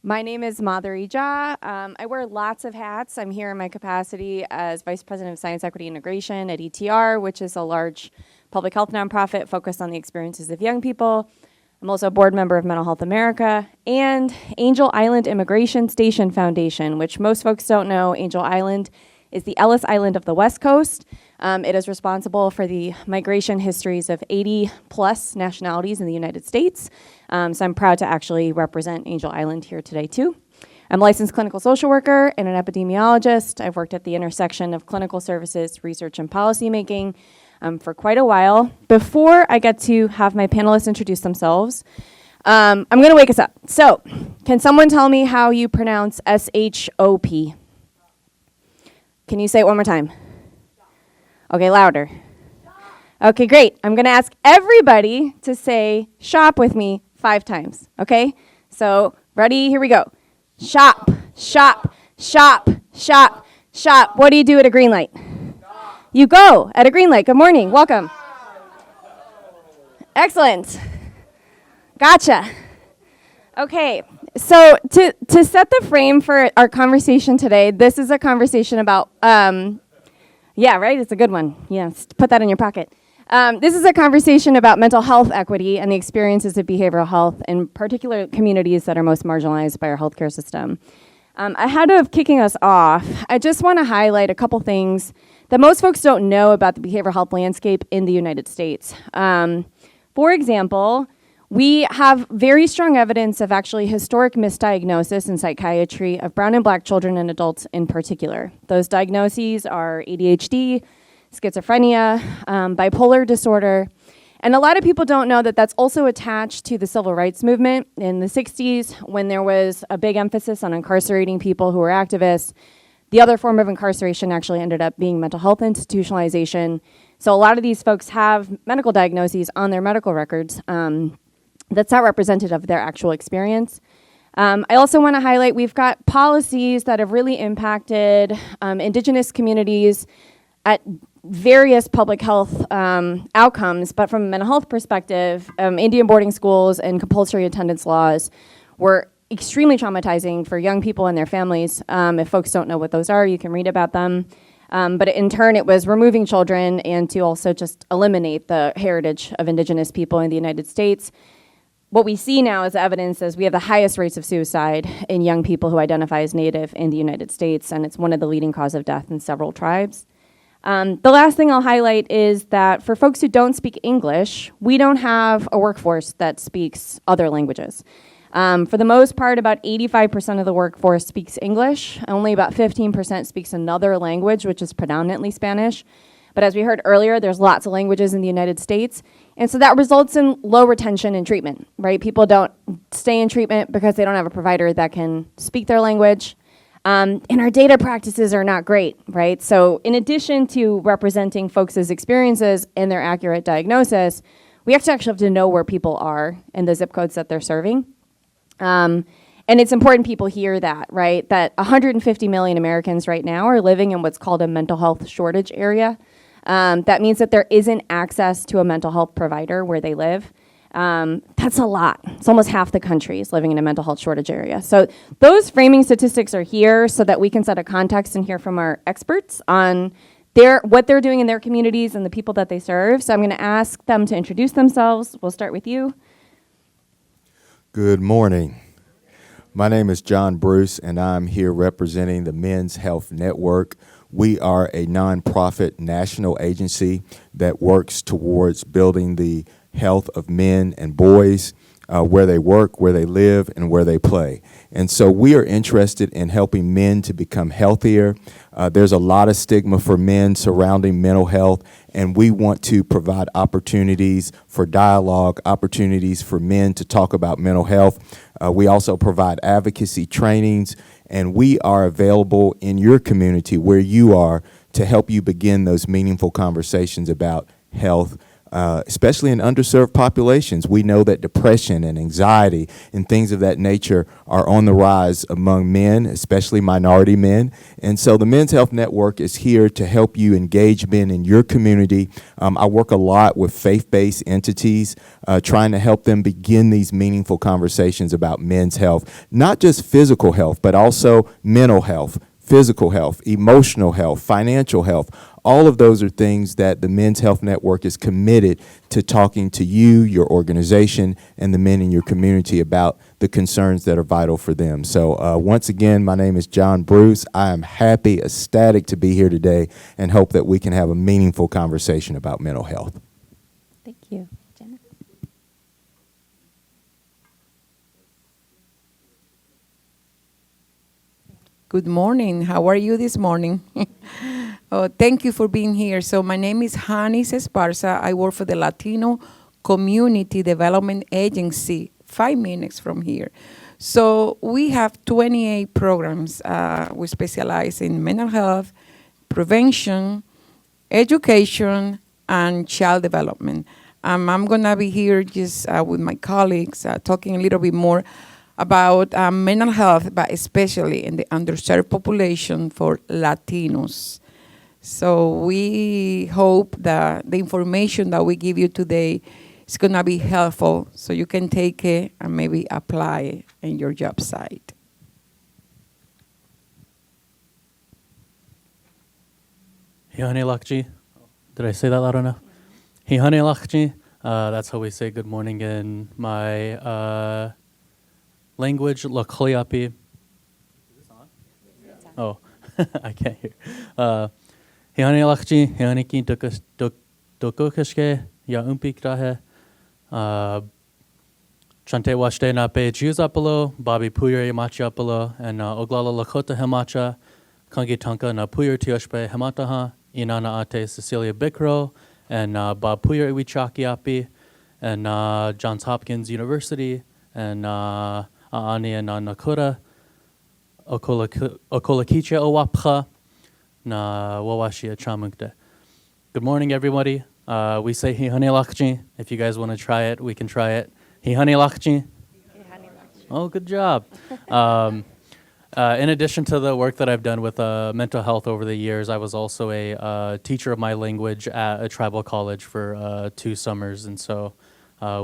My name is Madhuri. I wear lots of hats. I'm here in my capacity as Vice President of Science Equity Integration at ETR, which is a large public health nonprofit focused on the experiences of young people. I'm also a board member of Mental Health America and Angel Island Immigration Station Foundation, which most folks don't know. Angel Island is the Ellis Island of the West Coast. It is responsible for the migration histories of 80 plus nationalities in the United States. So I'm proud to actually represent Angel Island here today too. I'm a licensed clinical social worker and an epidemiologist. I've worked at the intersection of clinical services, research, and policymaking for quite a while. Before I get to have my panelists introduce themselves, I'm gonna wake us up. So, can someone tell me how you pronounce S-H-O-P? Can you say it one more time? Okay, louder. Okay, great. I'm gonna ask everybody to say shop with me 5 times, okay? So, ready, here we go. Shop, shop, shop, shop, shop. What do you do at a green light? You go at a green light. Good morning, welcome. Excellent. Gotcha. Okay, so to set the frame for our conversation today, this is a conversation about, yeah, right, it's a good one. Yes, put that in your pocket. This is a conversation about mental health equity and the experiences of behavioral health in particular communities that are most marginalized by our healthcare system. Ahead of kicking us off, I just want to highlight a couple things that most folks don't know about the behavioral health landscape in the United States. For example, we have very strong evidence of actually historic misdiagnosis in psychiatry of brown and black children and adults in particular. Those diagnoses are ADHD, schizophrenia, bipolar disorder, and a lot of people don't know that that's also attached to the civil rights movement in the 60s when there was a big emphasis on incarcerating people who were activists. The other form of incarceration actually ended up being mental health institutionalization. So a lot of these folks have medical diagnoses on their medical records. That's not representative of their actual experience. I also want to highlight we've got policies that have really impacted Indigenous communities at various public health outcomes, but from a mental health perspective, Indian boarding schools and compulsory attendance laws were extremely traumatizing for young people and their families. If folks don't know what those are, you can read about them. But in turn, it was removing children and to also just eliminate the heritage of Indigenous people in the United States. What we see now as evidence is we have the highest rates of suicide in young people who identify as Native in the United States, and it's one of the leading causes of death in several tribes. The last thing I'll highlight is that for folks who don't speak English, we don't have a workforce that speaks other languages. For the most part, about 85% of the workforce speaks English. Only about 15% speaks another language, which is predominantly Spanish. But as we heard earlier, there's lots of languages in the United States. And so that results in low retention in treatment, right? People don't stay in treatment because they don't have a provider that can speak their language. And our data practices are not great, right? So in addition to representing folks' experiences and their accurate diagnosis, we actually have to know where people are and the zip codes that they're serving. And it's important people hear that, right? That 150 million Americans right now are living in what's called a mental health shortage area. That means that there isn't access to a mental health provider where they live. That's a lot. It's almost half the country is living in a mental health shortage area. So those framing statistics are here so that we can set a context and hear from our experts on what they're doing in their communities and the people that they serve. So I'm going to ask them to introduce themselves. We'll start with you. Good morning. My name is John Bruce, and I'm here representing the Men's Health Network. We are a nonprofit national agency that works towards building the health of men and boys, where they work, where they live, and where they play. And so we are interested in helping men to become healthier. There's a lot of stigma for men surrounding mental health, and we want to provide opportunities for dialogue, opportunities for men to talk about mental health. We also provide advocacy trainings, and we are available in your community where you are to help you begin those meaningful conversations about health especially in underserved populations. We know that depression and anxiety and things of that nature are on the rise among men, especially minority men. And so the Men's Health Network is here to help you engage men in your community. I work a lot with faith-based entities, trying to help them begin these meaningful conversations about men's health, not just physical health, but also mental health, physical health, emotional health, financial health. All of those are things that the Men's Health Network is committed to talking to you, your organization, and the men in your community about the concerns that are vital for them. So once again, my name is John Bruce. I am happy, ecstatic to be here today and hope that we can have a meaningful conversation about mental health. Thank you. Jenna? Good morning. How are you this morning? Thank you for being here. So my name is Janys Esparza. I work for the Latino Community Development Agency, 5 minutes from here. So we have 28 programs. We specialize in mental health, prevention, education, and child development. I'm going to be here just with my colleagues talking a little bit more about mental health, but especially in the underserved population for Latinos. So we hope that the information that we give you today is going to be helpful so you can take it and maybe apply it in your job site. Hihane Lakji. Did I say that loud enough? Hihane Lakji. That's how we say good morning in my language, Lakliapi. Oh, I can't hear. Hihane Lakji, Hihane ki dokokashke, ya umpi krahe. Chante washte na pe Juzapalo, Bobby Pourier Machiapalo, and Oglala Lakota Hemacha, Kangi Tanka na Pourier Tioshpe Hemataha, Inana Ate Cecilia Bikro, and Bob Pourier Iwichakiapi, and Johns Hopkins University, and Aani and Nakura, Okolakiche Owapcha, na Wawashia Chamukte. Good morning, everybody. We say Hihane Lakji. If you guys want to try it, we can try it. Hihane Lakji. Oh, good job. In addition to the work that I've done with mental health over the years, I was also a teacher of my language at a tribal college for 2 summers. And so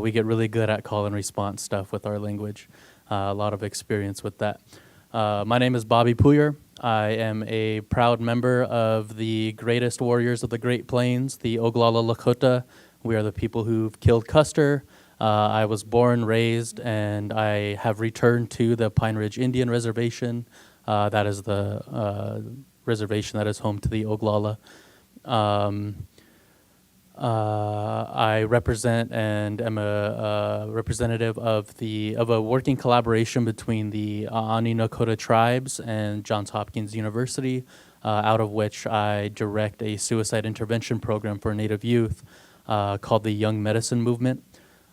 we get really good at call and response stuff with our language. A lot of experience with that. My name is Bobby Pourier. I am a proud member of the greatest warriors of the Great Plains, the Oglala Lakota. We are the people who've killed Custer. I was born, raised, and I have returned to the Pine Ridge Indian Reservation. That is the reservation that is home to the Oglala. I represent and am a representative of a working collaboration between the Aani Nakota tribes and Johns Hopkins University, out of which I direct a suicide intervention program for Native youth called the Young Medicine Movement.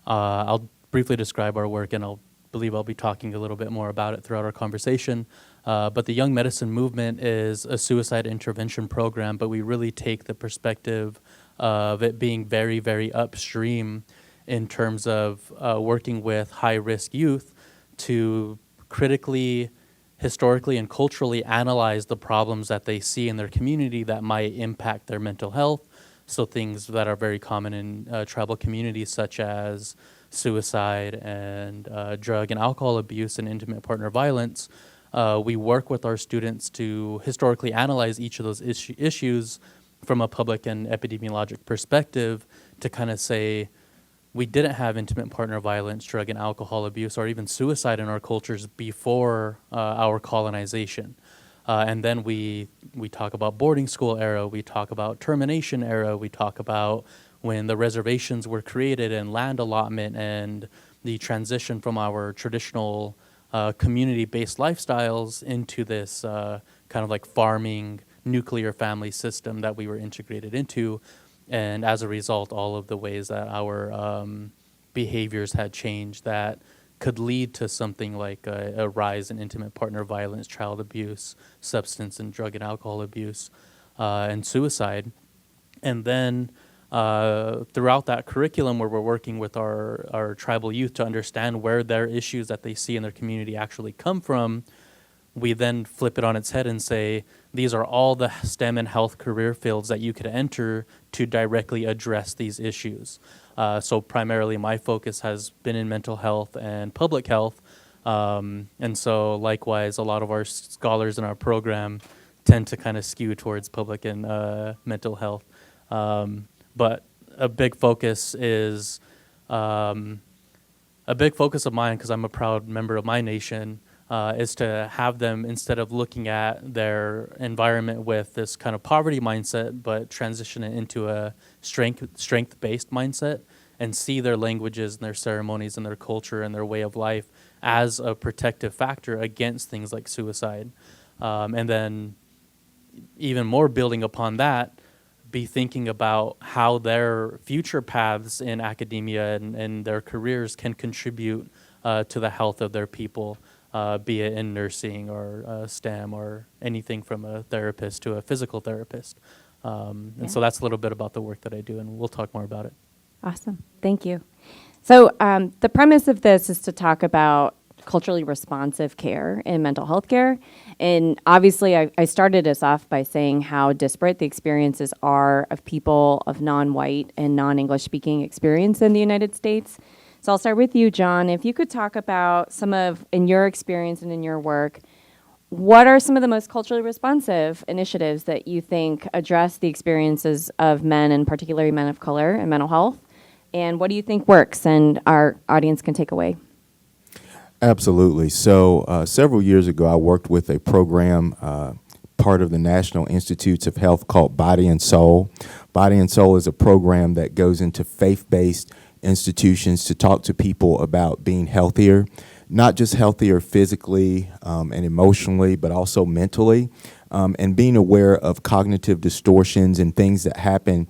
I'll briefly describe our work, and I'll be talking a little bit more about it throughout our conversation. But the Young Medicine Movement is a suicide intervention program, but we really take the perspective of it being very, very upstream in terms of working with high-risk youth to critically, historically, and culturally analyze the problems that they see in their community that might impact their mental health. So things that are very common in tribal communities, such as suicide and drug and alcohol abuse and intimate partner violence. We work with our students to historically analyze each of those issues from a public and epidemiologic perspective to kind of say, we didn't have intimate partner violence, drug and alcohol abuse, or even suicide in our cultures before our colonization. And then we talk about boarding school era, we talk about termination era, we talk about when the reservations were created and land allotment and the transition from our traditional community-based lifestyles into this kind of like farming nuclear family system that we were integrated into. And as a result, all of the ways that our behaviors had changed that could lead to something like a rise in intimate partner violence, child abuse, substance and drug and alcohol abuse, and suicide. And then throughout that curriculum where we're working with our tribal youth to understand where their issues that they see in their community actually come from, we then flip it on its head and say, these are all the STEM and health career fields that you could enter to directly address these issues. So primarily my focus has been in mental health and public health. And so likewise, a lot of our scholars in our program tend to kind of skew towards public and mental health. But a big focus is, a big focus of mine, because I'm a proud member of my nation, is to have them, instead of looking at their environment with this kind of poverty mindset, but transition it into a strength-based mindset and see their languages and their ceremonies and their culture and their way of life as a protective factor against things like suicide. And then even more building upon that, be thinking about how their future paths in academia and their careers can contribute to the health of their people, be it in nursing or STEM or anything from a therapist to a physical therapist. And so that's a little bit about the work that I do, and we'll talk more about it. Awesome. Thank you. So the premise of this is to talk about culturally responsive care in mental health care. And obviously, I started us off by saying how disparate the experiences are of people of non-white and non-English speaking experience in the United States. So I'll start with you, John. If you could talk about some of, in your experience and in your work, what are some of the most culturally responsive initiatives that you think address the experiences of men, and particularly men of color, in mental health? And what do you think works and our audience can take away? Absolutely. So several years ago, I worked with a program, part of the National Institutes of Health, called Body and Soul. Body and Soul is a program that goes into faith-based institutions to talk to people about being healthier, not just healthier physically and emotionally, but also mentally, and being aware of cognitive distortions and things that happen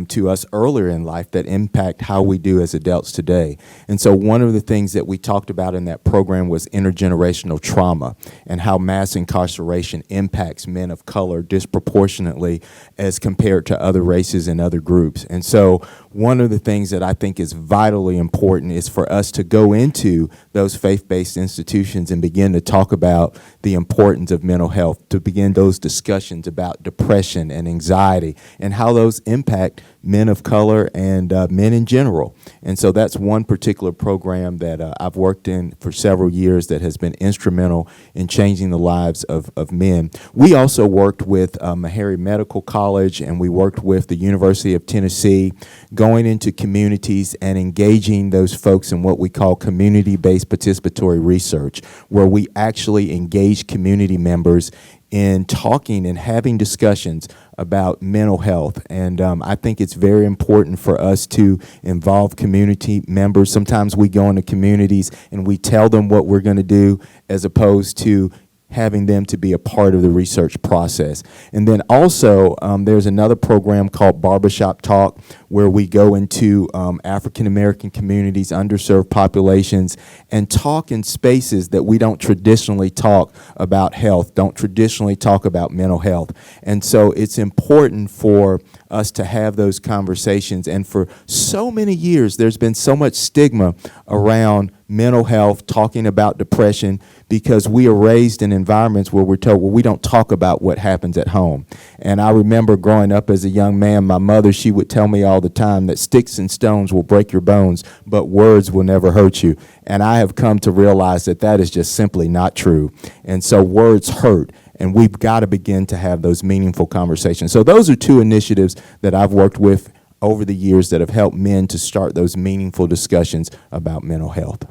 to us earlier in life that impact how we do as adults today. And so one of the things that we talked about in that program was intergenerational trauma and how mass incarceration impacts men of color disproportionately as compared to other races and other groups. And so one of the things that I think is vitally important is for us to go into those faith-based institutions and begin to talk about the importance of mental health, to begin those discussions about depression and anxiety and how those impact men of color and men in general. And so that's one particular program that I've worked in for several years that has been instrumental in changing the lives of men. We also worked with HEiA Medical College, and we worked with the University of Tennessee, going into communities and engaging those folks in what we call community-based participatory research, where we actually engage community members in talking and having discussions about mental health. And I think it's very important for us to involve community members. Sometimes we go into communities and we tell them what we're going to do, as opposed to having them to be a part of the research process. And then also, there's another program called Barbershop Talk, where we go into African-American communities, underserved populations, and talk in spaces that we don't traditionally talk about health, don't traditionally talk about mental health. And so it's important for us to have those conversations. And for so many years, there's been so much stigma around mental health, talking about depression, because we are raised in environments where we're told, well, we don't talk about what happens at home. And I remember growing up as a young man, my mother, she would tell me all the time that sticks and stones will break your bones, but words will never hurt you. And I have come to realize that that is just simply not true. And so words hurt. And we've got to begin to have those meaningful conversations. So those are two initiatives that I've worked with over the years that have helped men to start those meaningful discussions about mental health.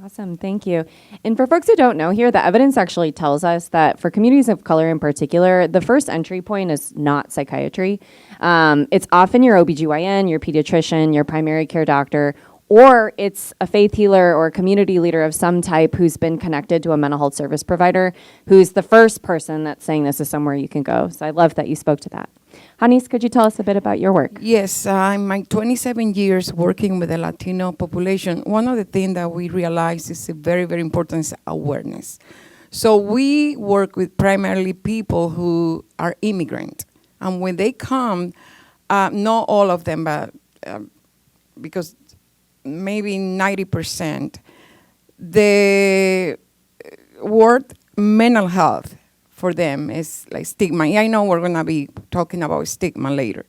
Awesome, thank you. And for folks who don't know here, the evidence actually tells us that for communities of color in particular, the first entry point is not psychiatry. It's often your OBGYN, your pediatrician, your primary care doctor, or it's a faith healer or a community leader of some type who's been connected to a mental health service provider, who's the first person that's saying this is somewhere you can go. So I love that you spoke to that. Janys, could you tell us a bit about your work? Yes, in my 27 years working with the Latino population, one of the things that we realize is very, very important is awareness. So we work with primarily people who are immigrant. And when they come, not all of them, but because maybe 90%, the word mental health for them is like stigma. I know we're going to be talking about stigma later.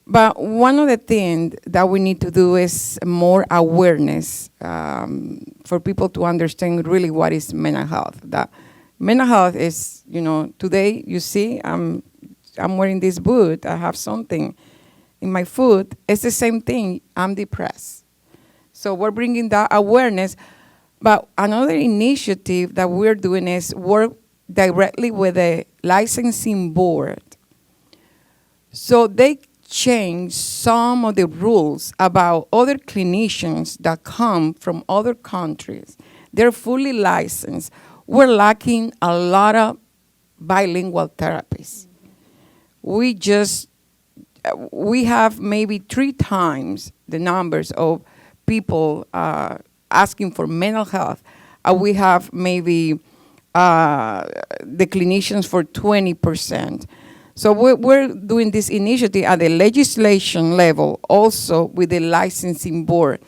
But one of the things that we need to do is more awareness for people to understand really what is mental health. That mental health is, today you see I'm wearing this boot. I have something in my foot. It's the same thing. I'm depressed. So we're bringing that awareness. But another initiative that we're doing is work directly with the licensing board. So they change some of the rules about other clinicians that come from other countries. They're fully licensed. We're lacking a lot of bilingual therapists. We have maybe 3 times the numbers of people asking for mental health. We have maybe the clinicians for 20%. So we're doing this initiative at the legislation level, also with the licensing board.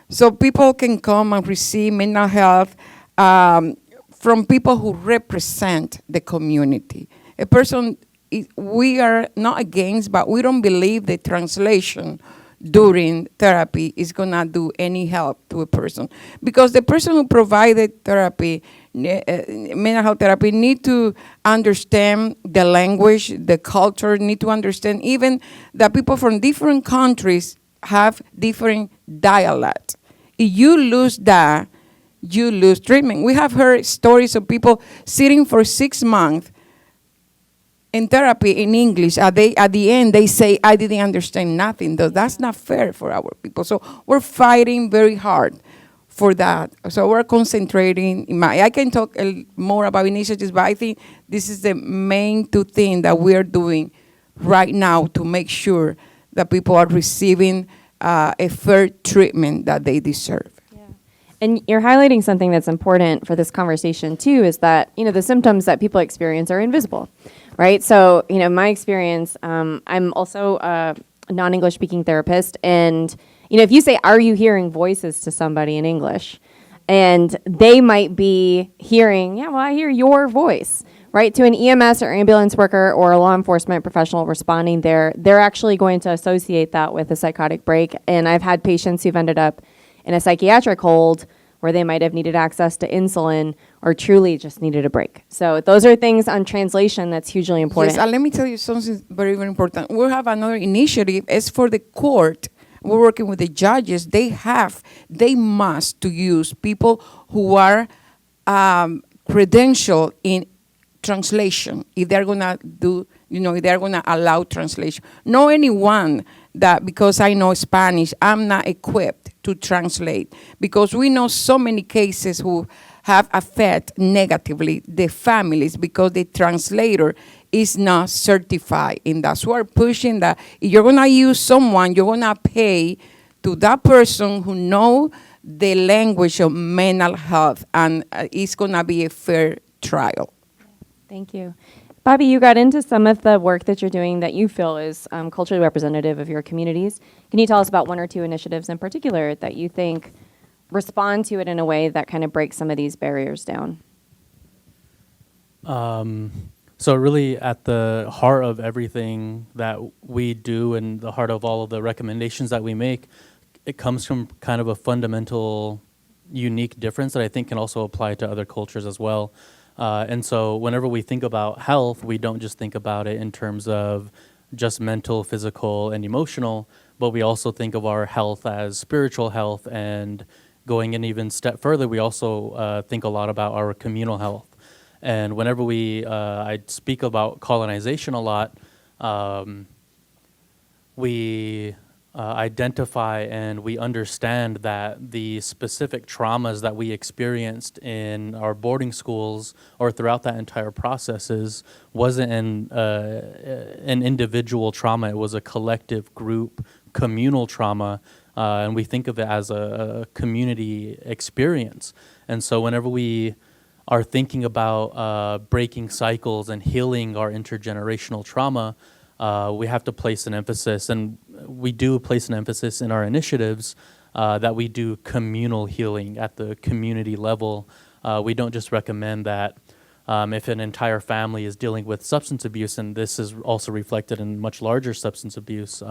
So people can come and receive mental health from people who represent the community. A person, we are not against, but we don't believe the translation during therapy is gonna do any help to a person. Because the person who provided therapy, mental health therapy, need to understand the language, the culture, need to understand even that people from different countries have different dialect. If you lose that, you lose treatment. We have heard stories of people sitting for 6 months in therapy in English. At the end, they say, I didn't understand nothing. Though that's not fair for our people. So we're fighting very hard for that. So we're concentrating. I can talk more about initiatives, but I think this is the main 2 things that we are doing right now to make sure that people are receiving a fair treatment that they deserve. And you're highlighting something that's important for this conversation too, is that, the symptoms that people experience are invisible, right? So, my experience, I'm also a non-English speaking therapist, and, if you say, are you hearing voices to somebody in English? And they might be hearing, yeah, well, I hear your voice, right? To an EMS or ambulance worker or a law enforcement professional responding there, they're actually going to associate that with a psychotic break. And I've had patients who've ended up in a psychiatric hold where they might have needed access to insulin or truly just needed a break. So those are things on translation that's hugely important. Yes, and let me tell you something very, very important. We have another initiative. It's for the court. We're working with the judges. They must to use people who are credentialed in translation if they're gonna do, if they're gonna allow translation. Not anyone that because I know Spanish, I'm not equipped to translate, because we know so many cases who have affected negatively the families because the translator is not certified in that. So we're pushing that if you're gonna use someone, you're gonna pay to that person who know the language of mental health, and it's gonna be a fair trial. Thank you. Bobby, you got into some of the work that you're doing that you feel is culturally representative of your communities. Can you tell us about 1 or 2 initiatives in particular that you think respond to it in a way that kind of breaks some of these barriers down? So really at the heart of everything that we do and the heart of all of the recommendations that we make, it comes from kind of a fundamental, unique difference that I think can also apply to other cultures as well. And so whenever we think about health, we don't just think about it in terms of just mental, physical, and emotional, but we also think of our health as spiritual health, and going an even step further, we also think a lot about our communal health. And whenever I speak about colonization a lot, we identify and we understand that the specific traumas that we experienced in our boarding schools or throughout that entire process wasn't an individual trauma. It was a collective, group, communal trauma, and we think of it as a community experience. And so whenever we are thinking about breaking cycles and healing our intergenerational trauma, we have to place an emphasis, and we do place an emphasis in our initiatives that we do communal healing at the community level. We don't just recommend that if an entire family is dealing with substance abuse, and this is also reflected in much larger substance abuse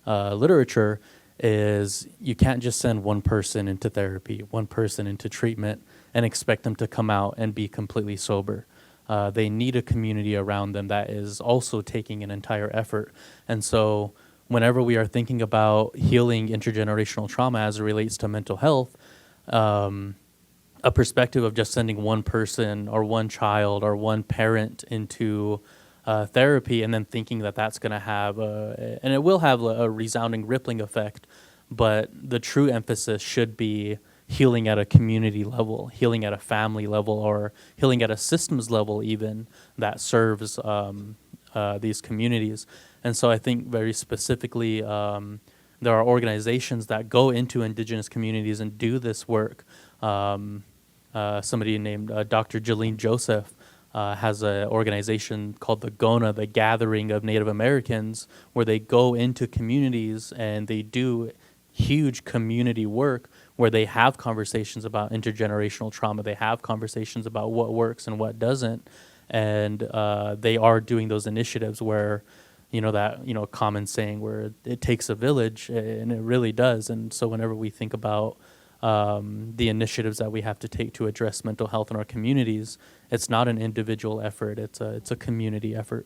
literature, is you can't just send one person into therapy, one person into treatment, and expect them to come out and be completely sober. They need a community around them that is also taking an entire effort. And so whenever we are thinking about healing intergenerational trauma as it relates to mental health, a perspective of just sending one person or one child or one parent into therapy and then thinking that that's going to have and it will have a resounding rippling effect, but the true emphasis should be healing at a community level, healing at a family level, or healing at a systems level even that serves these communities. And so I think very specifically there are organizations that go into Indigenous communities and do this work. Somebody named Dr. Jolene Joseph has an organization called the GONA, the Gathering of Native Americans, where they go into communities and they do huge community work where they have conversations about intergenerational trauma. They have conversations about what works and what doesn't. And they are doing those initiatives where, that, common saying where it takes a village, and it really does. And so whenever we think about the initiatives that we have to take to address mental health in our communities, it's not an individual effort, it's a community effort.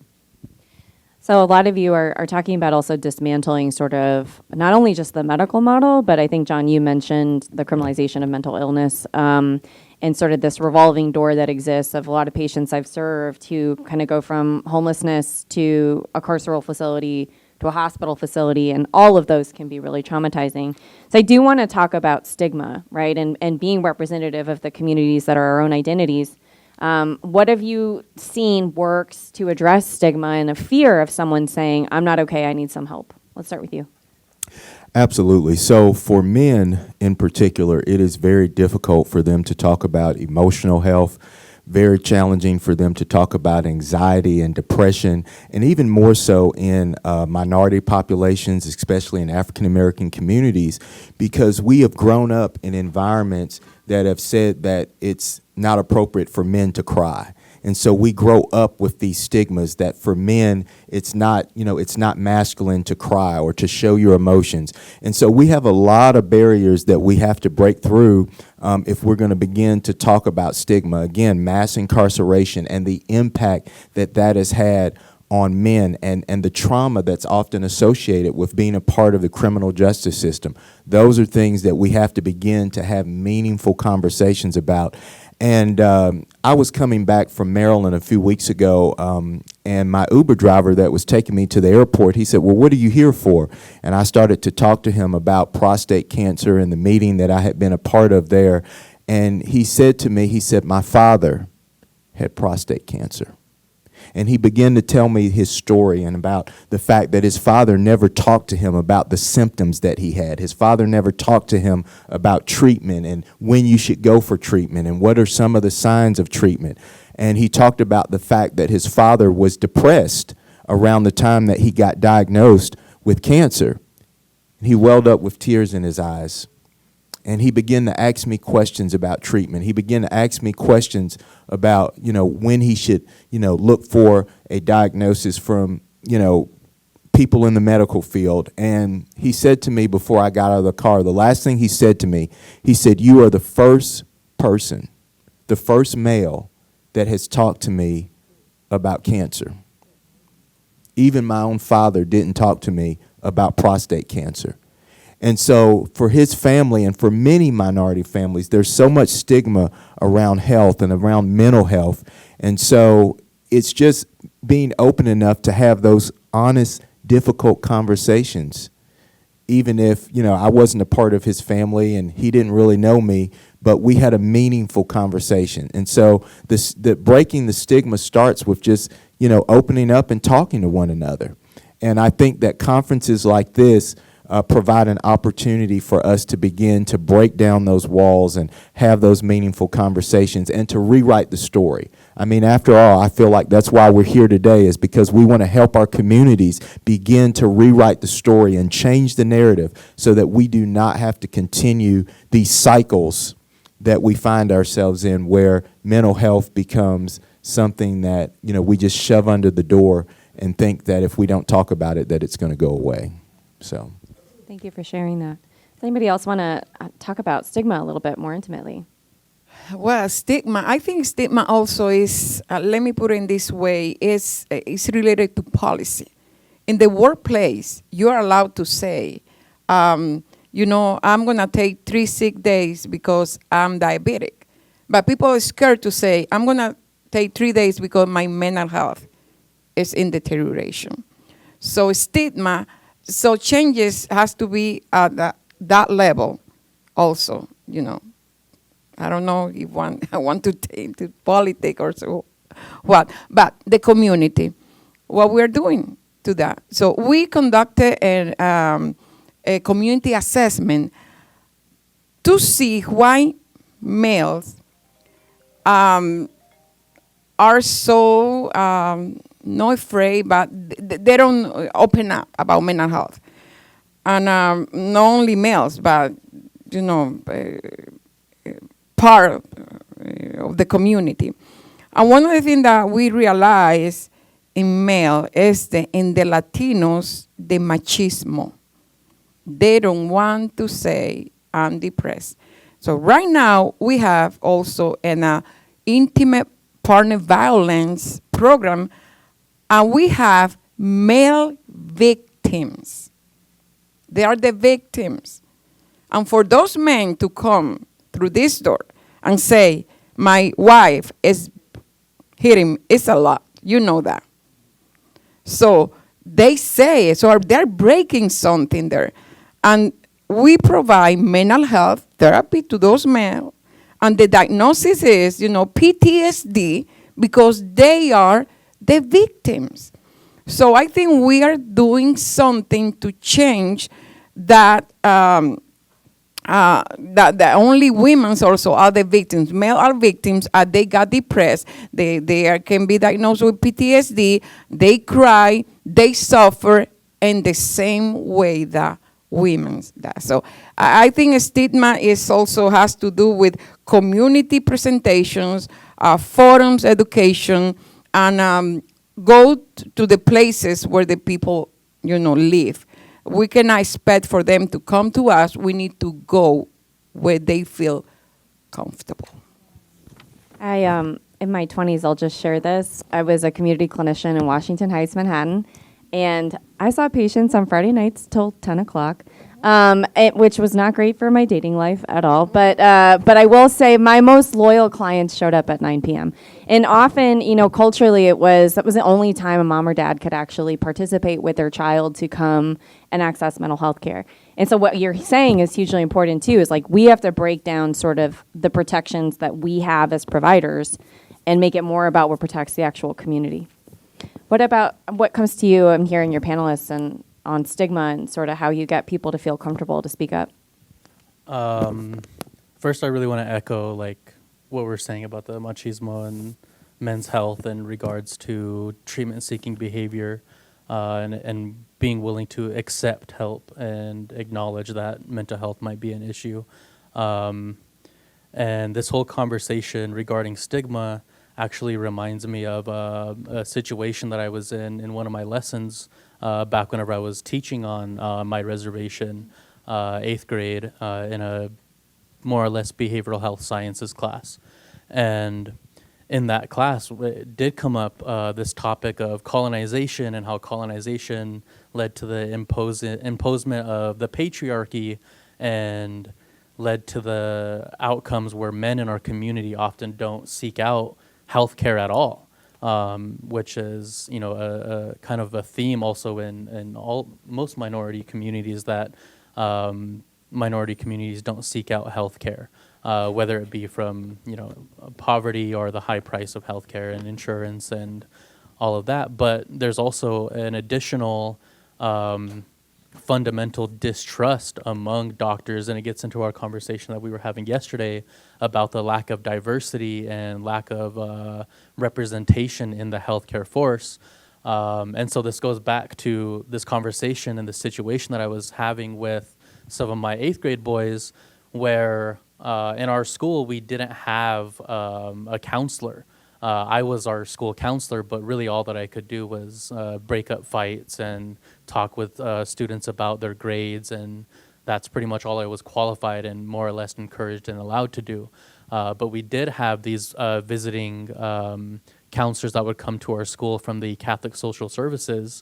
So a lot of you are talking about also dismantling sort of not only just the medical model, but I think, John, you mentioned the criminalization of mental illness and sort of this revolving door that exists of a lot of patients I've served who kind of go from homelessness to a carceral facility to a hospital facility, and all of those can be really traumatizing. So I do want to talk about stigma, right, and being representative of the communities that are our own identities. What have you seen works to address stigma and a fear of someone saying, I'm not okay, I need some help? Let's start with you. Absolutely. So for men in particular, it is very difficult for them to talk about emotional health, very challenging for them to talk about anxiety and depression, and even more so in minority populations, especially in African American communities, because we have grown up in environments that have said that it's not appropriate for men to cry. And so we grow up with these stigmas that for men, it's not masculine to cry or to show your emotions. And so we have a lot of barriers that we have to break through if we're going to begin to talk about stigma. Again, mass incarceration and the impact that has had on men and the trauma that's often associated with being a part of the criminal justice system. Those are things that we have to begin to have meaningful conversations about. And I was coming back from Maryland a few weeks ago, and my Uber driver that was taking me to the airport, he said, well, what are you here for? And I started to talk to him about prostate cancer and the meeting that I had been a part of there. And he said to me, my father had prostate cancer. And he began to tell me his story and about the fact that his father never talked to him about the symptoms that he had. His father never talked to him about treatment and when you should go for treatment and what are some of the signs of treatment. And he talked about the fact that his father was depressed around the time that he got diagnosed with cancer. He welled up with tears in his eyes. And he began to ask me questions about treatment. He began to ask me questions about, when he should, look for a diagnosis from, people in the medical field. And he said to me before I got out of the car, the last thing he said to me, he said, you are the first person, the first male that has talked to me about cancer. Even my own father didn't talk to me about prostate cancer. And so for his family and for many minority families, there's so much stigma around health and around mental health. And so it's just being open enough to have those honest, difficult conversations. Even if, I wasn't a part of his family and he didn't really know me, but we had a meaningful conversation. And so the breaking the stigma starts with just, opening up and talking to one another. And I think that conferences like this provide an opportunity for us to begin to break down those walls and have those meaningful conversations and to rewrite the story. I mean, after all, I feel like that's why we're here today, is because we want to help our communities begin to rewrite the story and change the narrative so that we do not have to continue these cycles that we find ourselves in, where mental health becomes something that, you know, we just shove under the door and think that if we don't talk about it, that it's going to go away. So, Thank you for sharing that. Does anybody else want to talk about stigma a little bit more intimately? Well, stigma, I think stigma also is, let me put it in this way, is related to policy. In the workplace, you're allowed to say, you know, I'm going to take 3 sick days because I'm diabetic. But people are scared to say, I'm going to take 3 days because my mental health is in deterioration. So stigma, so changes has to be at that level also, you know. I don't know if I want to take to politics or so what, but the community, what we're doing to that. So we conducted a community assessment to see why males are so not afraid, but they don't open up about mental health. And not only males, but, you know, part of the community. And one of the things that we realize in male is that in the Latinos, the machismo. They don't want to say, I'm depressed. So right now, we have also an intimate partner violence program, and we have male victims. They are the victims. And for those men to come through this door and say, my wife is hitting, it's a lot. You know that. So they say, so they're breaking something there. And we provide mental health therapy to those men. And the diagnosis is, you know, PTSD, because they are the victims. So I think we are doing something to change that, that only women also are the victims. Male are victims, they got depressed. They can be diagnosed with PTSD. They cry, they suffer in the same way that women do. So I think stigma is also has to do with community presentations, forums, education, and go to the places where the people, you know, live. We cannot expect for them to come to us. We need to go where they feel comfortable. In my 20s, I'll just share this. I was a community clinician in Washington Heights, Manhattan, and I saw patients on Friday nights till 10 o'clock, which was not great for my dating life at all. But I will say my most loyal clients showed up at 9 p.m. And often, you know, culturally, that was the only time a mom or dad could actually participate with their child to come and access mental health care. And so what you're saying is hugely important too, is like we have to break down sort of the protections that we have as providers and make it more about what protects the actual community. What comes to you? I'm hearing your panelists and on stigma and sort of how you get people to feel comfortable to speak up. First, I really want to echo like what we're saying about the machismo and men's health in regards to treatment-seeking behavior, and being willing to accept help and acknowledge that mental health might be an issue. And this whole conversation regarding stigma actually reminds me of a situation that I was in one of my lessons back whenever I was teaching on my reservation, 8th grade, in a more or less behavioral health sciences class. And in that class, it did come up this topic of colonization and how colonization led to the imposement of the patriarchy and led to the outcomes where men in our community often don't seek out healthcare at all, which is, you know, a kind of a theme also in most minority communities, that minority communities don't seek out healthcare, whether it be from, you know, poverty or the high price of healthcare and insurance and all of that. But there's also an additional fundamental distrust among doctors, and it gets into our conversation that we were having yesterday about the lack of diversity and lack of representation in the healthcare force. And so this goes back to this conversation and the situation that I was having with some of my 8th grade boys, where in our school we didn't have a counselor. I was our school counselor, but really all that I could do was break up fights and talk with students about their grades, and that's pretty much all I was qualified and more or less encouraged and allowed to do. But we did have these visiting counselors that would come to our school from the Catholic Social Services,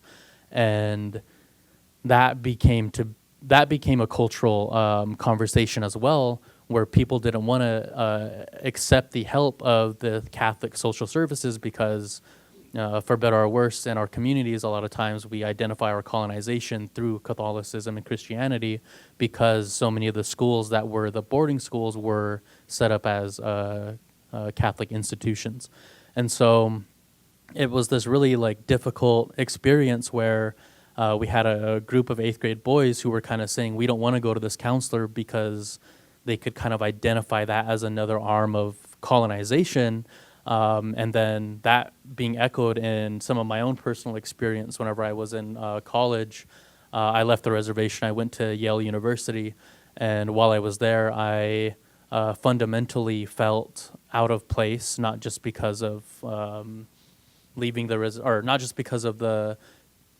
and that became a cultural conversation as well, where people didn't want to accept the help of the Catholic Social Services because, for better or worse, in our communities, a lot of times we identify our colonization through Catholicism and Christianity, because so many of the schools that were the boarding schools were set up as Catholic institutions. And so it was this really difficult experience where we had a group of 8th grade boys who were kind of saying, we don't want to go to this counselor, because they could kind of identify that as another arm of colonization. And then that being echoed in some of my own personal experience whenever I was in college. I left the reservation. I went to Yale University. And while I was there, I fundamentally felt out of place, not just because of leaving the not just because of the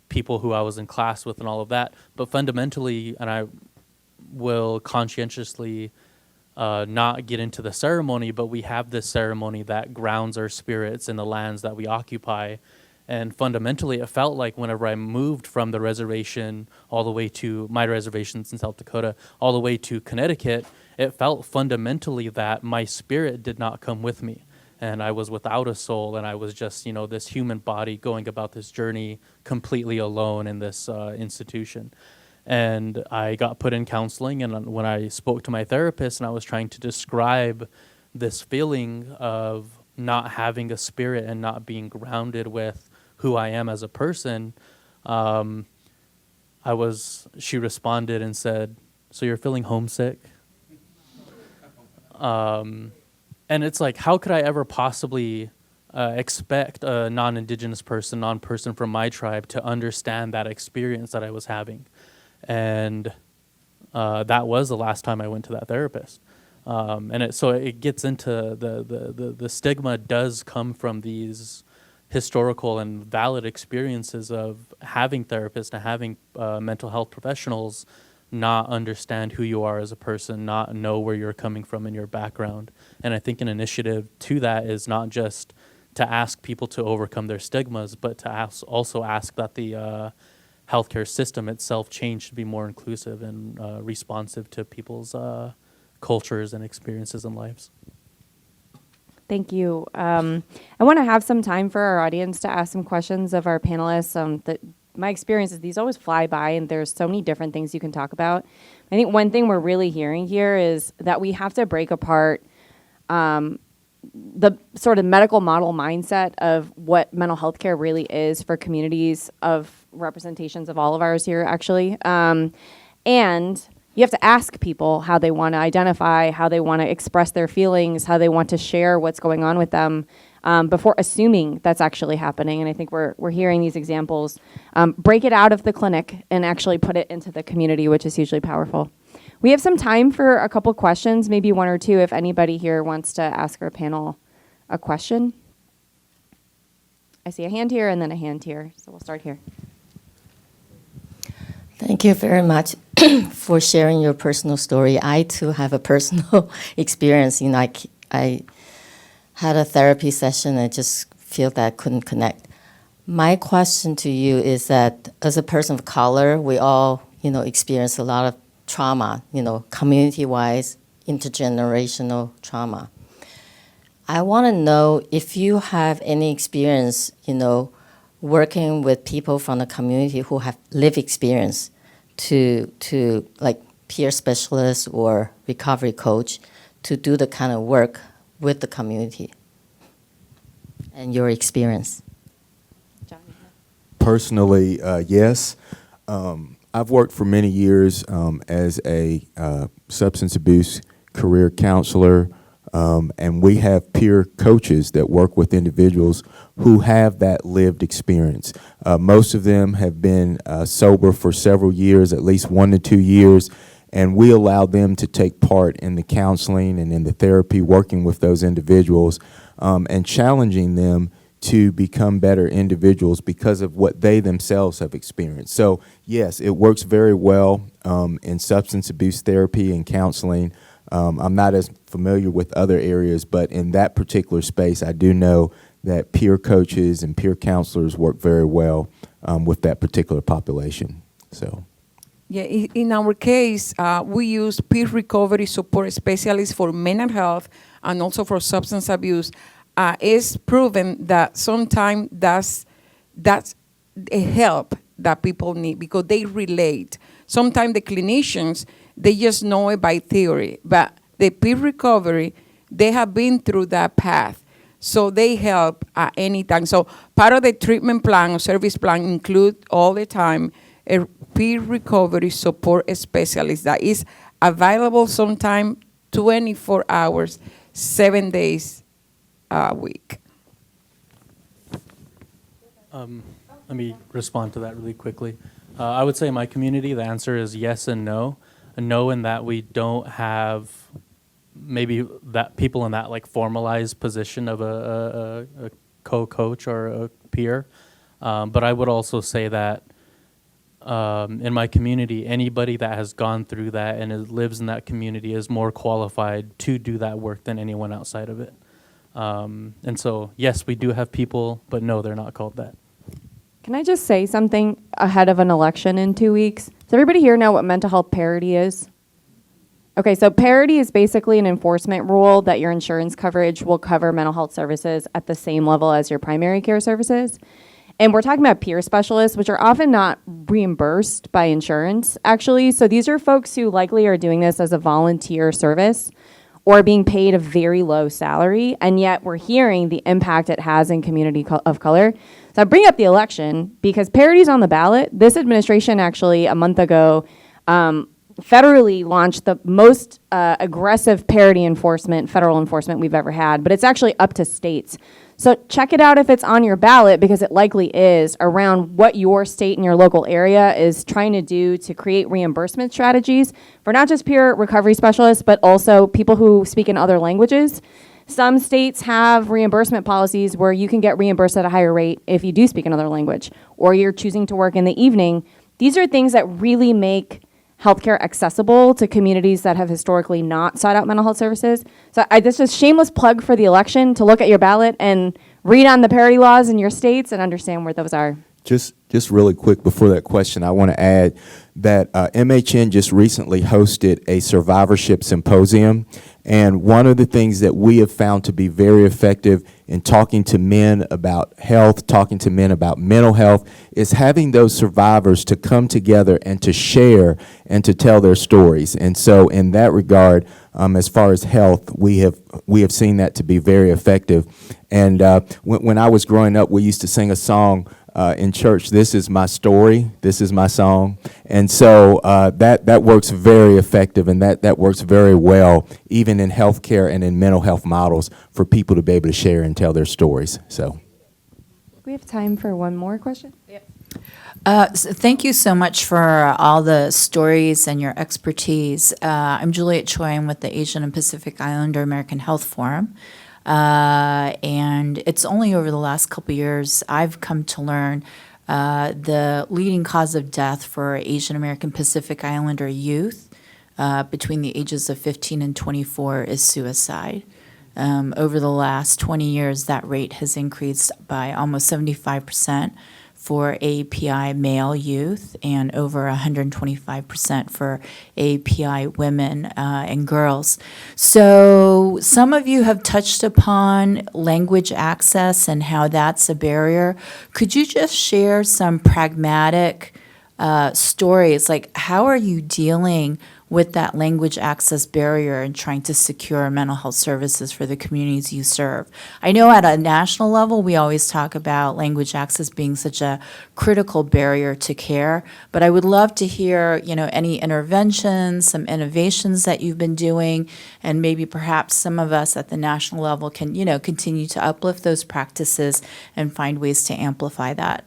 people who I was in class with and all of that, but fundamentally, and I will conscientiously not get into the ceremony, but we have this ceremony that grounds our spirits in the lands that we occupy. And fundamentally, it felt like whenever I moved from the reservation all the way to my reservations in South Dakota, all the way to Connecticut, it felt fundamentally that my spirit did not come with me. And I was without a soul, and I was just, this human body going about this journey completely alone in this institution. And I got put in counseling, and when I spoke to my therapist and I was trying to describe this feeling of not having a spirit and not being grounded with who I am as a person, she responded and said, "So you're feeling homesick?" And it's like, how could I ever possibly expect a non-Indigenous person, non-person from my tribe to understand that experience that I was having? And that was the last time I went to that therapist. And it gets into the stigma does come from these historical and valid experiences of having therapists and having mental health professionals not understand who you are as a person, not know where you're coming from in your background. And I think an initiative to that is not just to ask people to overcome their stigmas, but to also ask that the healthcare system itself change to be more inclusive and responsive to people's cultures and experiences and lives. Thank you. I want to have some time for our audience to ask some questions of our panelists. My experience is these always fly by, and there's so many different things you can talk about. I think one thing we're really hearing here is that we have to break apart the sort of medical model mindset of what mental health care really is for communities of representations of all of ours here, actually. And you have to ask people how they want to identify, how they want to express their feelings, how they want to share what's going on with them before assuming that's actually happening. And I think we're hearing these examples. Break it out of the clinic and actually put it into the community, which is hugely powerful. We have some time for a couple questions, maybe one or two, if anybody here wants to ask our panel a question. I see a hand here and then a hand here, so we'll start here. Thank you very much for sharing your personal story. I too have a personal experience. I had a therapy session and I just feel that I couldn't connect. My question to you is that as a person of color, we all, experience a lot of trauma, community-wise, intergenerational trauma. I want to know if you have any experience, working with people from the community who have lived experience to like peer specialists or recovery coach to do the kind of work with the community and your experience. Personally, yes. I've worked for many years as a substance abuse career counselor, and we have peer coaches that work with individuals who have that lived experience. Most of them have been sober for several years, at least 1 to 2 years, and we allow them to take part in the counseling and in the therapy, working with those individuals and challenging them to become better individuals because of what they themselves have experienced. So yes, it works very well in substance abuse therapy and counseling. I'm not as familiar with other areas, but in that particular space, I do know that peer coaches and peer counselors work very well with that particular population. So. Yeah, in our case, we use peer recovery support specialists for mental health and also for substance abuse. It's proven that sometimes that's a help that people need because they relate. Sometimes the clinicians, they just know it by theory, but the peer recovery, they have been through that path. So they help at any time. So part of the treatment plan or service plan include all the time a peer recovery support specialist that is available sometime 24 hours, 7 days a week. Let me respond to that really quickly. I would say in my community, the answer is yes and no. A no in that we don't have maybe that people in that like formalized position of a co-coach or a peer. But I would also say that in my community, anybody that has gone through that and lives in that community is more qualified to do that work than anyone outside of it. And so, yes, we do have people, but no, they're not called that. Can I just say something ahead of an election in 2 weeks? Does everybody here know what mental health parity is? Okay, so parity is basically an enforcement rule that your insurance coverage will cover mental health services at the same level as your primary care services. And we're talking about peer specialists, which are often not reimbursed by insurance, actually. So these are folks who likely are doing this as a volunteer service or being paid a very low salary, and yet we're hearing the impact it has in community of color. So I bring up the election because parity's on the ballot. This administration actually, a month ago, federally launched the most aggressive parity enforcement, federal enforcement we've ever had, but it's actually up to states. So check it out if it's on your ballot, because it likely is, around what your state and your local area is trying to do to create reimbursement strategies for not just peer recovery specialists, but also people who speak in other languages. Some states have reimbursement policies where you can get reimbursed at a higher rate if you do speak another language, or you're choosing to work in the evening. These are things that really make healthcare accessible to communities that have historically not sought out mental health services. So this is a shameless plug for the election to look at your ballot and read on the parity laws in your states and understand where those are. Just really quick before that question, I want to add that MHN just recently hosted a survivorship symposium, and one of the things that we have found to be very effective in talking to men about health, talking to men about mental health, is having those survivors to come together and to share and to tell their stories. And so in that regard, as far as health, we have seen that to be very effective. And when I was growing up, we used to sing a song in church, "This is my story, this is my song." And so that works very effective, and that works very well, even in healthcare and in mental health models, for people to be able to share and tell their stories. So We have time for one more question. Thank you so much for all the stories and your expertise. I'm Juliet Choi. I'm with the Asian and Pacific Islander American Health Forum. And it's only over the last couple of years I've come to learn the leading cause of death for Asian American Pacific Islander youth between the ages of 15 and 24 is suicide. Over the last 20 years, that rate has increased by almost 75% for API male youth and over 125% for API women and girls. So some of you have touched upon language access and how that's a barrier. Could you just share some pragmatic stories? Like, how are you dealing with that language access barrier and trying to secure mental health services for the communities you serve. I know at a national level, we always talk about language access being such a critical barrier to care, but I would love to hear, any interventions, some innovations that you've been doing, and maybe perhaps some of us at the national level can, continue to uplift those practices and find ways to amplify that.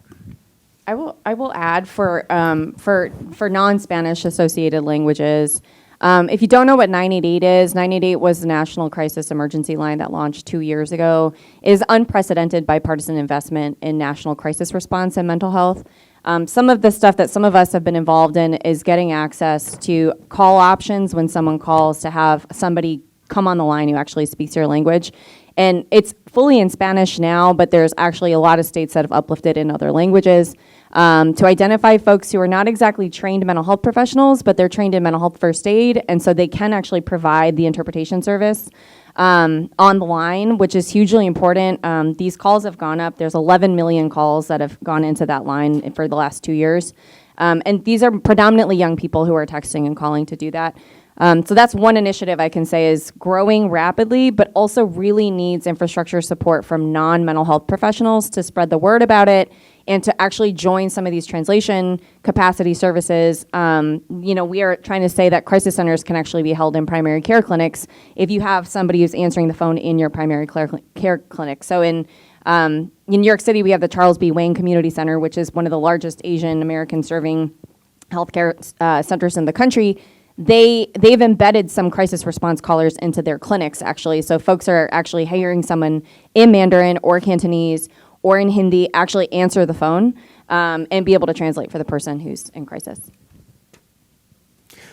I will add for non-Spanish associated languages. If you don't know what 988 is, 988 was the national crisis emergency line that launched 2 years ago. It is unprecedented bipartisan investment in national crisis response and mental health. Some of the stuff that some of us have been involved in is getting access to call options when someone calls, to have somebody come on the line who actually speaks your language. And it's fully in Spanish now, but there's actually a lot of states that have uplifted in other languages. To identify folks who are not exactly trained mental health professionals, but they're trained in mental health first aid, and so they can actually provide the interpretation service on the line, which is hugely important. These calls have gone up. There's 11 million calls that have gone into that line for the last 2 years. And these are predominantly young people who are texting and calling to do that. So that's one initiative I can say is growing rapidly, but also really needs infrastructure support from non-mental health professionals to spread the word about it and to actually join some of these translation capacity services. We are trying to say that crisis centers can actually be held in primary care clinics if you have somebody who's answering the phone in your primary care clinic. So in New York City, we have the Charles B. Wayne Community Center, which is one of the largest Asian American serving healthcare centers in the country. They've embedded some crisis response callers into their clinics, actually. So folks are actually hiring someone in Mandarin or Cantonese or in Hindi, actually answer the phone and be able to translate for the person who's in crisis.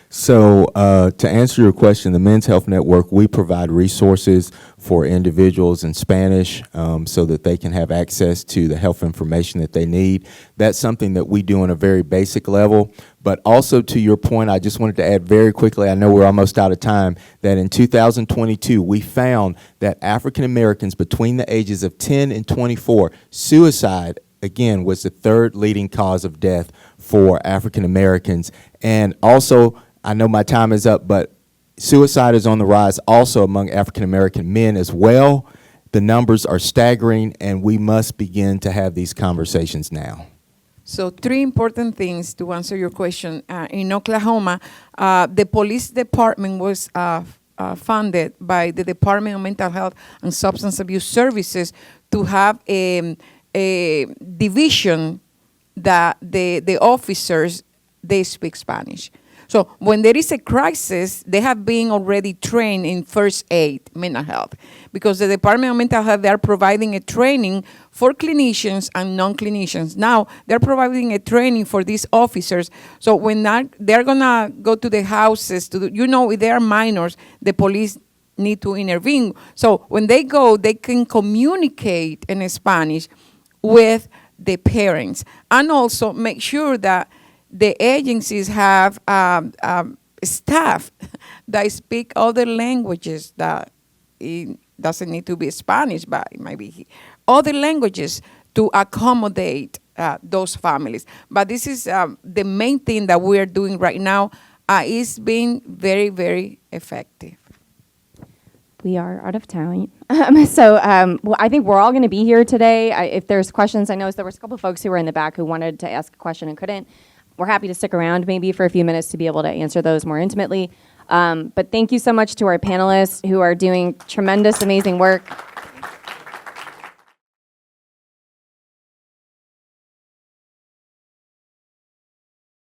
So to answer your question, the Men's Health Network, we provide resources for individuals in Spanish so that they can have access to the health information that they need. That's something that we do on a very basic level. But also to your point, I just wanted to add very quickly, I know we're almost out of time, that in 2022, we found that African Americans between the ages of 10 and 24, suicide, again, was the third leading cause of death for African Americans. And also, I know my time is up, but suicide is on the rise also among African American men as well. The numbers are staggering, and we must begin to have these conversations now. So 3 important things to answer your question. In Oklahoma, the police department was funded by the Department of Mental Health and Substance Abuse Services to have a division that the officers, they speak Spanish. So when there is a crisis, they have been already trained in first aid, mental health, because the Department of Mental Health, they are providing a training for clinicians and non-clinicians. Now they're providing a training for these officers. So when they're gonna go to the houses to do, if they are minors, the police need to intervene. So when they go, they can communicate in Spanish with the parents, and also make sure that the agencies have staff that speak other languages, that it doesn't need to be Spanish, but it might be other languages to accommodate those families. But this is the main thing that we are doing right now. It's been very, very effective. We are out of time. Well, I think we're all going to be here today. If there's questions, I know there was a couple of folks who were in the back who wanted to ask a question and couldn't. We're happy to stick around maybe for a few minutes to be able to answer those more intimately. But thank you so much to our panelists who are doing tremendous, amazing work.